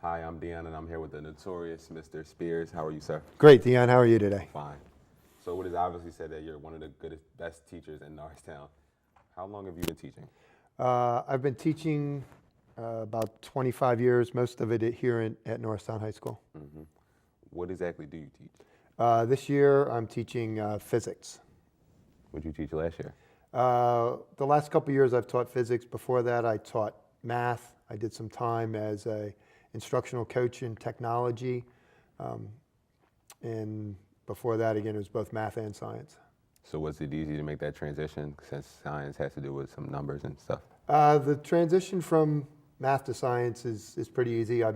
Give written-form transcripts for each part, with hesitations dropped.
Hi, I'm Deon, and I'm here with the notorious Mr. Speers. How are you, sir? Great, Deon. How are you today? Fine. So it is obviously said that you're one of the best teachers in Norristown. How long have you been teaching? I've been teaching about 25 years, most of it here at Norristown High School. Mm-hmm. What exactly do you teach? This year, I'm teaching physics. What did you teach last year? The last couple years, I've taught physics. Before that, I taught math. I did some time as a instructional coach in technology. And before that, again, it was both math and science. So was it easy to make that transition since science has to do with some numbers and stuff? The transition from math to science is pretty easy. I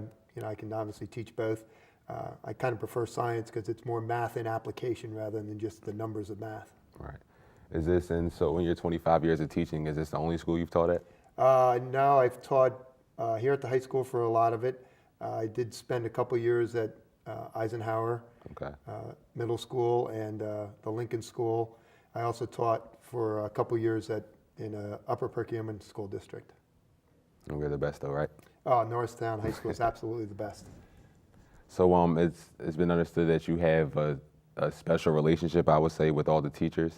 can obviously teach both. I kind of prefer science because it's more math in application rather than just the numbers of math. Right. So in your 25 years of teaching, is this the only school you've taught at? No, I've taught here at the high school for a lot of it. I did spend a couple years at Eisenhower Okay. Middle School and the Lincoln School. I also taught for a couple years in Upper Perkiomen School District. And we're the best though, right? Oh, Norristown High School is absolutely the best. So it's been understood that you have a special relationship, I would say, with all the teachers.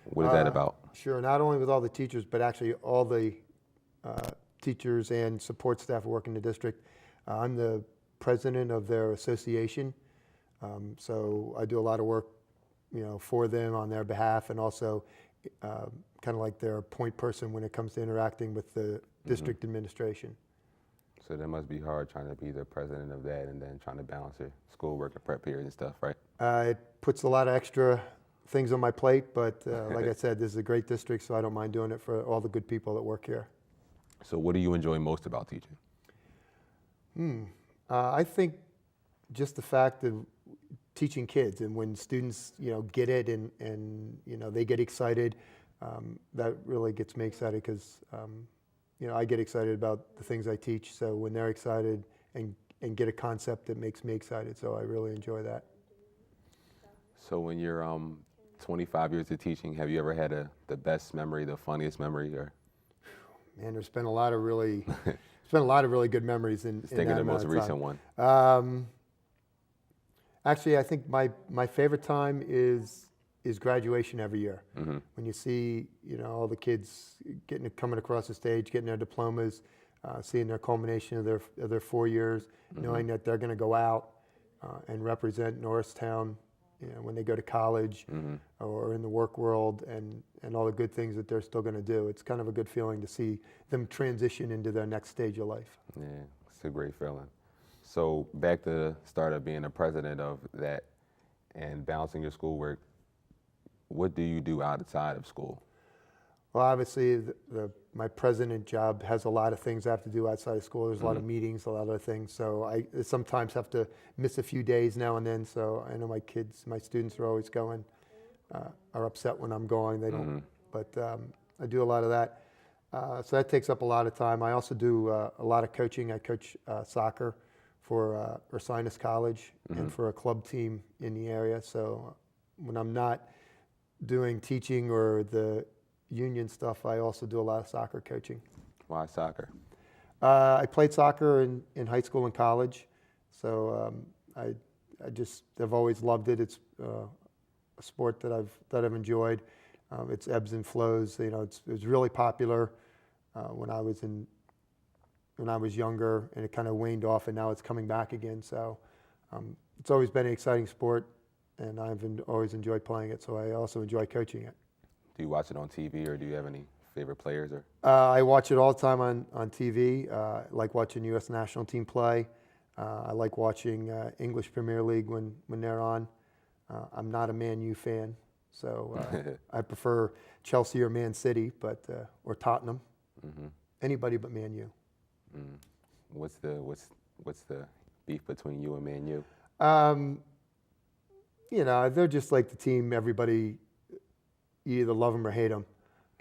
What is that about? Sure, not only with all the teachers, but actually all the teachers and support staff who work in the district. I'm the president of their association, so I do a lot of work, for them on their behalf, and also kind of like their point person when it comes to interacting with the district administration. So that must be hard trying to be the president of that and then trying to balance your schoolwork and prep period and stuff, right? It puts a lot of extra things on my plate, but like I said, this is a great district, so I don't mind doing it for all the good people that work here. So what do you enjoy most about teaching? I think just the fact of teaching kids, and when students, get it and they get excited, that really gets me excited because, I get excited about the things I teach. So when they're excited and get a concept, it makes me excited. So I really enjoy that. So in your 25 years of teaching, have you ever had the best memory, the funniest memory, or? Man, there's been a lot of really good memories in Think of that the amount most of recent time. one. Actually, I think my favorite time is graduation every year. Mm-hmm. When you see, all the kids coming across the stage, getting their diplomas, seeing their culmination of their 4 years, knowing that they're going to go out and represent Norristown, when they go to college or in the work world, and all the good things that they're still going to do. It's kind of a good feeling to see them transition into their next stage of life. Yeah, it's a great feeling. So back to the start of being the president of that and balancing your schoolwork, what do you do outside of school? Well, obviously, my president job has a lot of things I have to do outside of school. There's a lot of meetings, a lot of things. So I sometimes have to miss a few days now and then. So I know my students are always are upset when I'm going. They don't, but I do a lot of that. So that takes up a lot of time. I also do a lot of coaching. I coach soccer for Ursinus College and for a club team in the area. So when I'm not doing teaching or the union stuff, I also do a lot of soccer coaching. Why soccer? I played soccer in high school and college, so I just have always loved it. It's a sport that I've enjoyed. It's ebbs and flows. It was really popular when I was younger, and it kind of waned off, and now it's coming back again. So it's always been an exciting sport, and I've always enjoyed playing it. So I also enjoy coaching it. Do you watch it on TV, or do you have any favorite players? Or I watch it all the time on TV. I like watching U.S. national team play. I like watching English Premier League when they're on. I'm not a Man U fan, so I prefer Chelsea or Man City, or Tottenham. Anybody but Man U. What's the beef between you and Man U? They're just like the team everybody. You either love them or hate them.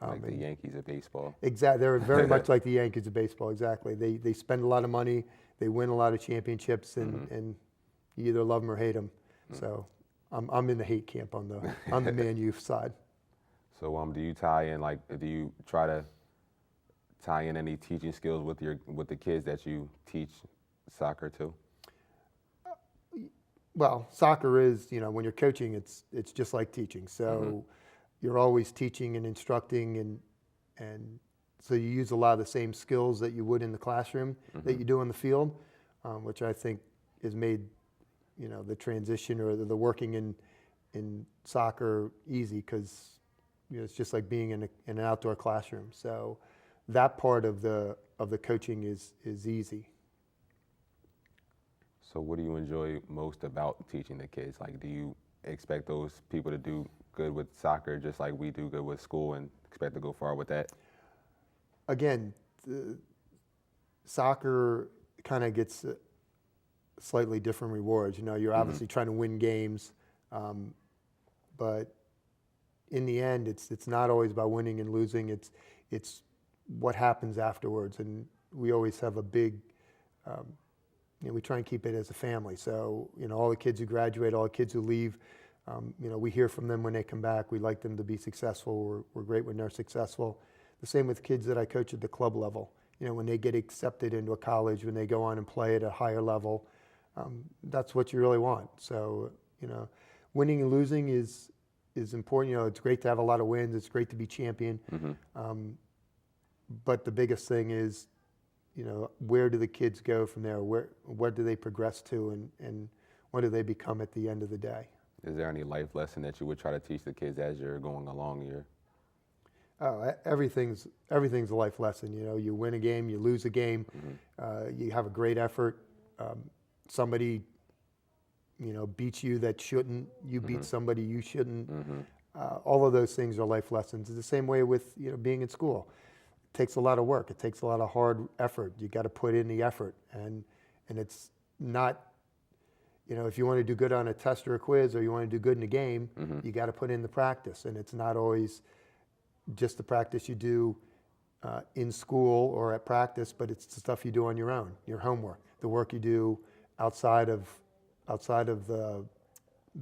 Like the Yankees of baseball. Exactly, they're very much like the Yankees of baseball. Exactly, they spend a lot of money, they win a lot of championships, and you either love them or hate them. So I'm in the hate camp on the Man U side. So do you try to tie in any teaching skills with the kids that you teach soccer too? Well, soccer is, when you're coaching, it's just like teaching. So you're always teaching and instructing, and so you use a lot of the same skills that you would in the classroom that you do in the field, which I think has made, the transition or the working in soccer easy, because it's just like being in an outdoor classroom. So that part of the coaching is easy. So what do you enjoy most about teaching the kids? Like, do you expect those people to do good with soccer just like we do good with school and expect to go far with that? Again, soccer kind of gets slightly different rewards. You're obviously trying to win games, but in the end, it's not always about winning and losing. It's what happens afterwards, and we always have a big. We try and keep it as a family. So, all the kids who graduate, all the kids who leave, we hear from them when they come back. We like them to be successful. We're great when they're successful. The same with kids that I coach at the club level. When they get accepted into a college, when they go on and play at a higher level, that's what you really want. So, winning and losing is important. It's great to have a lot of wins. It's great to be champion. But the biggest thing is, where do the kids go from there? What do they progress to, and what do they become at the end of the day? Is there any life lesson that you would try to teach the kids as you're going along your? Everything's a life lesson. You win a game, you lose a game, you have a great effort. Somebody, beats you that shouldn't. You beat somebody you shouldn't. All of those things are life lessons. It's the same way with being in school. It takes a lot of work. It takes a lot of hard effort. You got to put in the effort, and it's not. If you want to do good on a test or a quiz, or you want to do good in a game, you got to put in the practice, and it's not always just the practice you do in school or at practice, but it's the stuff you do on your own, your homework, the work you do outside of the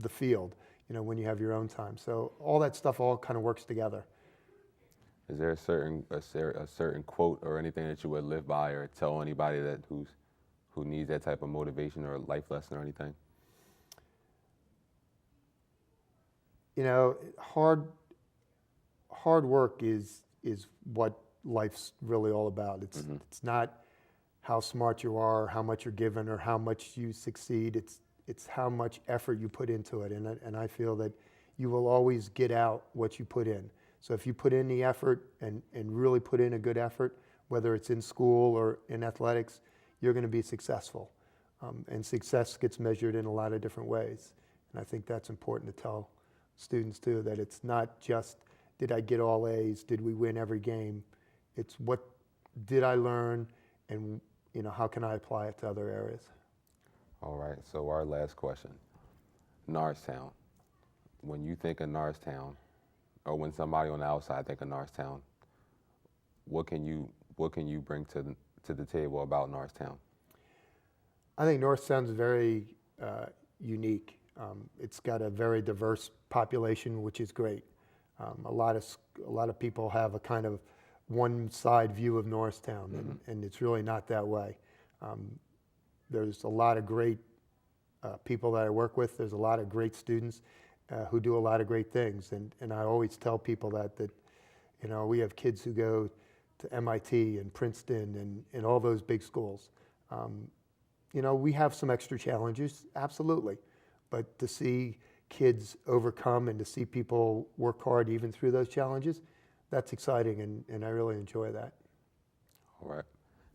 field, when you have your own time. So all that stuff all kind of works together. Is there a certain quote or anything that you would live by or tell anybody that who needs that type of motivation or life lesson or anything? Hard work is what life's really all about. It's not how smart you are, how much you're given, or how much you succeed. It's how much effort you put into it, and I feel that you will always get out what you put in. So if you put in the effort and really put in a good effort, whether it's in school or in athletics, you're going to be successful. And success gets measured in a lot of different ways. And I think that's important to tell students too, that it's not just, did I get all A's? Did we win every game? It's what did I learn, and how can I apply it to other areas? All right, so our last question. Norristown. When you think of Norristown, or when somebody on the outside think of Norristown, what can you bring to the table about Norristown? I think Norristown's very unique. It's got a very diverse population, which is great. A lot of people have a kind of one-side view of Norristown, and it's really not that way. There's a lot of great people that I work with. There's a lot of great students who do a lot of great things, and I always tell people that we have kids who go to MIT and Princeton and all those big schools. We have some extra challenges, absolutely, but to see kids overcome and to see people work hard even through those challenges, that's exciting, and I really enjoy that. All right.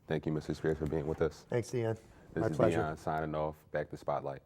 Thank you, Mr. Spears, for being with us. Thanks, Deanne. My This is pleasure. Deon signing off. Back to Spotlight.